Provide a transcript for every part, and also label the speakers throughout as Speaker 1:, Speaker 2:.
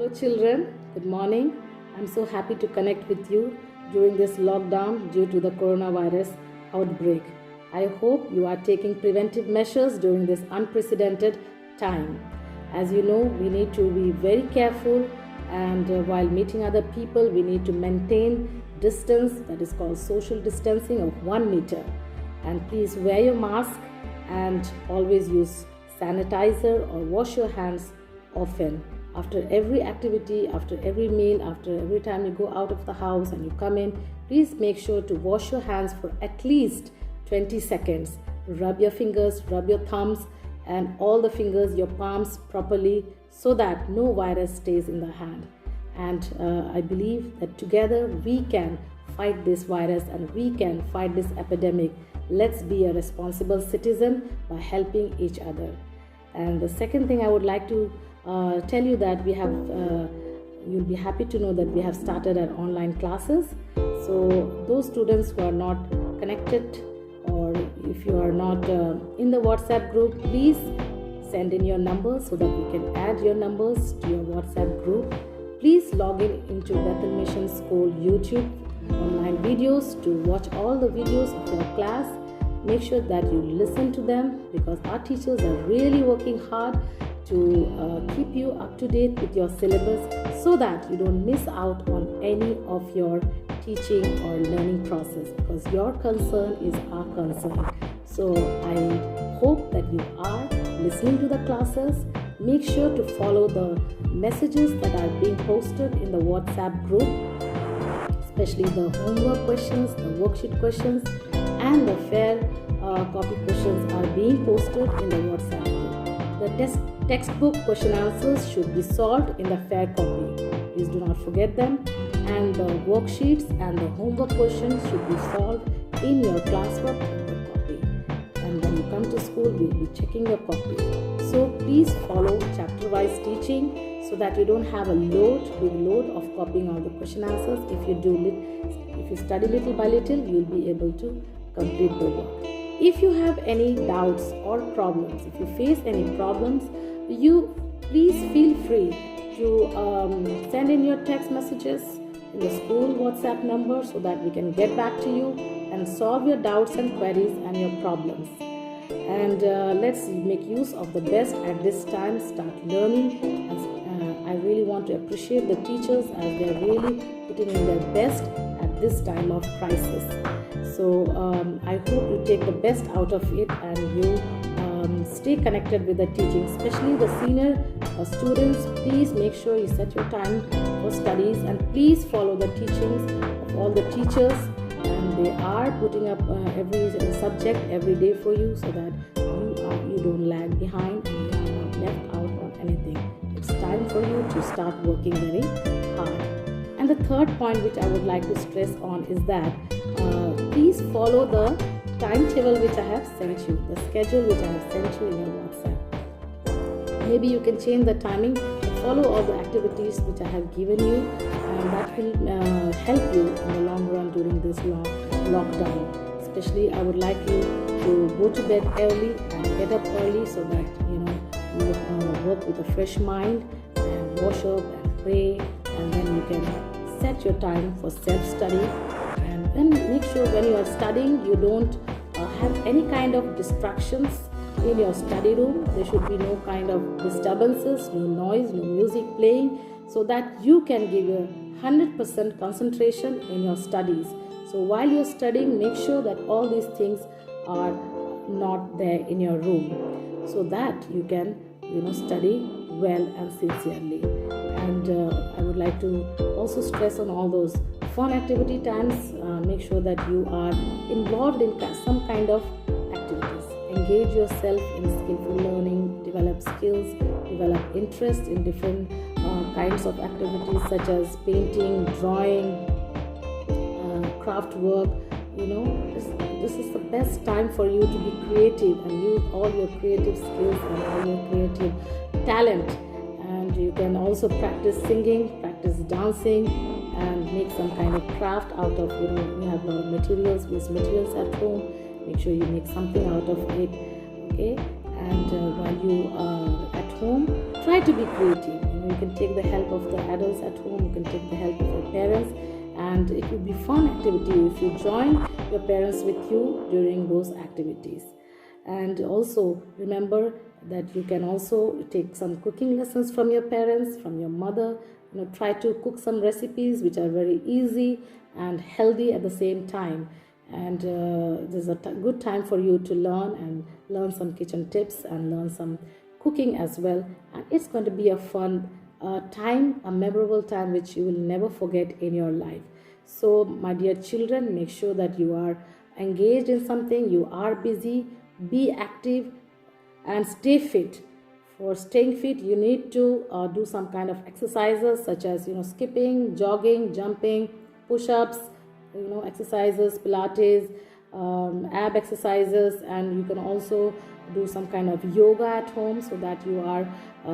Speaker 1: Hello children, good morning. I'm so happy to connect with you during this lockdown due to the coronavirus outbreak. I hope you are taking preventive measures during this unprecedented time. As you know, we need to be very careful, and while meeting other people, we need to maintain distance, that is called social distancing of 1 meter. And please wear your mask and always use sanitizer or wash your hands often. After every activity, after every meal, after every time you go out of the house and you come in, please make sure to wash your hands for at least 20 seconds. Rub your fingers, rub your thumbs and all the fingers, your palms properly so that no virus stays in the hand. And I believe that together we can fight this virus and we can fight this epidemic. Let's be a responsible citizen by helping each other. And the second thing I would like to tell you that we have, you'll be happy to know that we have started our online classes. So those students who are not connected, or if you are not in the WhatsApp group, please send in your numbers so that we can add your numbers to your WhatsApp group. Please log in into Bethel Mission School YouTube online videos to watch all the videos of your class. Make sure that you listen to them because our teachers are really working hard to keep you up to date with your syllabus so that you don't miss out on any of your teaching or learning process, because your concern is our concern. So I hope that you are listening to the classes. Make sure to follow the messages that are being posted in the WhatsApp group, especially the homework questions, the worksheet questions and the fair copy questions are being posted in the WhatsApp group. The textbook question answers should be solved in the fair copy. Please do not forget them. And the worksheets and the homework questions should be solved in your classwork homework copy. And when you come to school, we'll be checking your copy. So please follow chapter-wise teaching so that you don't have a big load of copying all the question answers. If you study little by little, you'll be able to complete the work. If you have any doubts or problems, if you face any problems, you please feel free to send in your text messages in the school WhatsApp number so that we can get back to you and solve your doubts and queries and your problems. And let's make use of the best at this time. Start learning. I really want to appreciate the teachers as they're really putting in their best at this time of crisis. So I hope you take the best out of it and you stay connected with the teaching, especially the senior students. Please make sure you set your time for studies and please follow the teachings of all the teachers, and they are putting up every subject every day for you so that you don't lag behind and you are not left out on anything. It's time for you to start working very hard. And the third point which I would like to stress on is that please follow the timetable which I have sent you, the schedule which I have sent you in your WhatsApp. Maybe you can change the timing, follow all the activities which I have given you, and that will help you in the long run during this lockdown. Especially I would like you to go to bed early and get up early so that you work with a fresh mind and wash up and pray, and then you can set your time for self-study. And then make sure when you are studying you don't have any kind of distractions in your study room. There should be no kind of disturbances, no noise, no music playing, so that you can give your 100% concentration in your studies. So while you're studying, make sure that all these things are not there in your room so that you can study well and sincerely. And I would like to also stress on all those fun activity times. Make sure that you are involved in some kind of activities. Engage yourself in skillful learning, develop skills, develop interest in different kinds of activities such as painting, drawing, craft work. This is the best time for you to be creative and use all your creative skills and all your creative talent. And you can also practice singing, practice dancing, and make some kind of craft out of, we have a lot of waste materials at home. Make sure you make something out of it, okay? And while you are at home, try to be creative. you can take the help of the adults at home, you can take the help of your parents, and it will be fun activity if you join your parents with you during those activities. And also remember that you can also take some cooking lessons from your parents, from your mother. Try to cook some recipes which are very easy and healthy at the same time. And this is a good time for you to learn some kitchen tips and learn some cooking as well. And it's going to be a fun time, a memorable time which you will never forget in your life. So my dear children, make sure that you are engaged in something, you are busy, be active and stay fit. For staying fit, you need to do some kind of exercises such as skipping, jogging, jumping, push-ups, exercises, Pilates, ab exercises, and you can also do some kind of yoga at home so that you are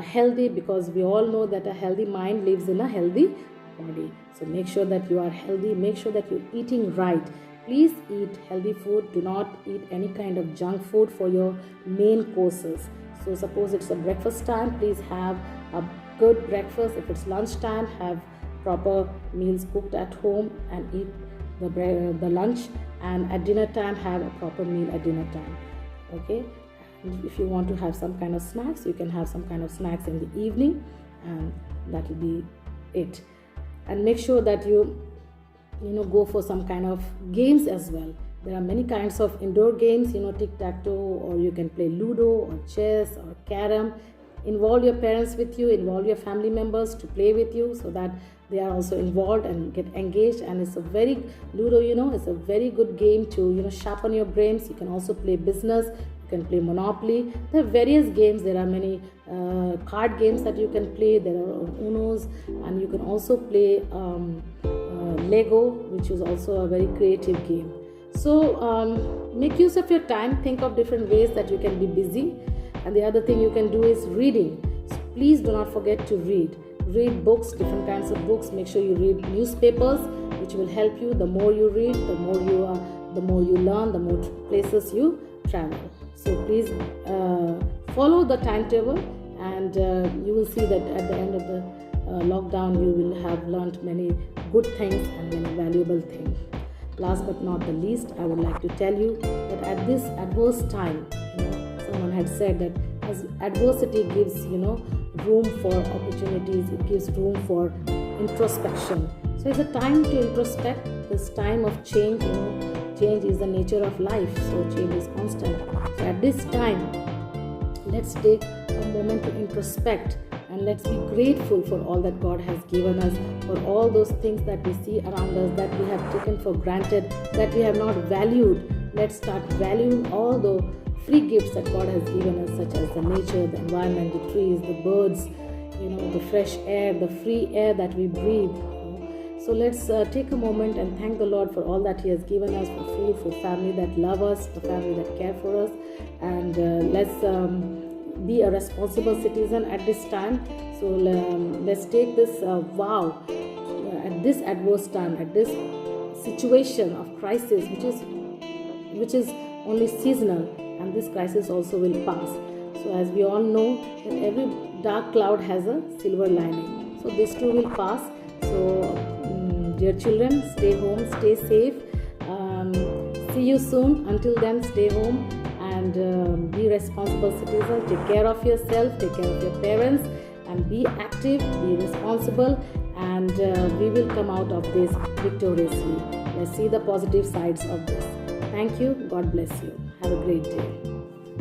Speaker 1: healthy, because we all know that a healthy mind lives in a healthy body. So make sure that you are healthy, make sure that you're eating right. Please eat healthy food. Do not eat any kind of junk food for your main courses. So suppose it's a breakfast time, please have a good breakfast. If it's lunch time, have proper meals cooked at home and eat the lunch. And at dinner time, have a proper meal at dinner time. Okay. And if you want to have some kind of snacks, you can have some kind of snacks in the evening, and that will be it. And make sure that you go for some kind of games as well. There are many kinds of indoor games, tic-tac-toe, or you can play Ludo or chess or carom. Involve your parents with you, involve your family members to play with you so that they are also involved and get engaged. And it's a very, Ludo, it's a very good game to, sharpen your brains. You can also play business, you can play Monopoly. There are various games. There are many card games that you can play. There are Unos, and you can also play Lego, which is also a very creative game. So make use of your time, think of different ways that you can be busy. And the other thing you can do is reading. So please do not forget to read. Read books, different kinds of books. Make sure you read newspapers, which will help you. The more you read, the more you learn, the more places you travel. So please follow the timetable, and you will see that at the end of the lockdown, you will have learned many good things and many valuable things. Last but not the least, I would like to tell you that at this adverse time, someone had said that as adversity gives, room for opportunities, it gives room for introspection. So it's a time to introspect, this time of change. Change is the nature of life, so change is constant. So at this time, let's take a moment to introspect, and let's be grateful for all that God has given us, for all those things that we see around us that we have taken for granted, that we have not valued. Let's start valuing all the free gifts that God has given us, such as the nature, the environment, the trees, the birds, the fresh air, the free air that we breathe. So let's take a moment and thank the Lord for all that He has given us, for food, for family that love us, for family that care for us. And let's be a responsible citizen at this time. So let's take this vow at this adverse time, at this situation of crisis, which is only seasonal, and this crisis also will pass. So as we all know, that every dark cloud has a silver lining. So this too will pass. So dear children, stay home, stay safe. See you soon. Until then, stay home and be responsible citizens. Take care of yourself, take care of your parents, and be active, be responsible, and we will come out of this victoriously. Let's see the positive sides of this. Thank you. God bless you. Have a great day.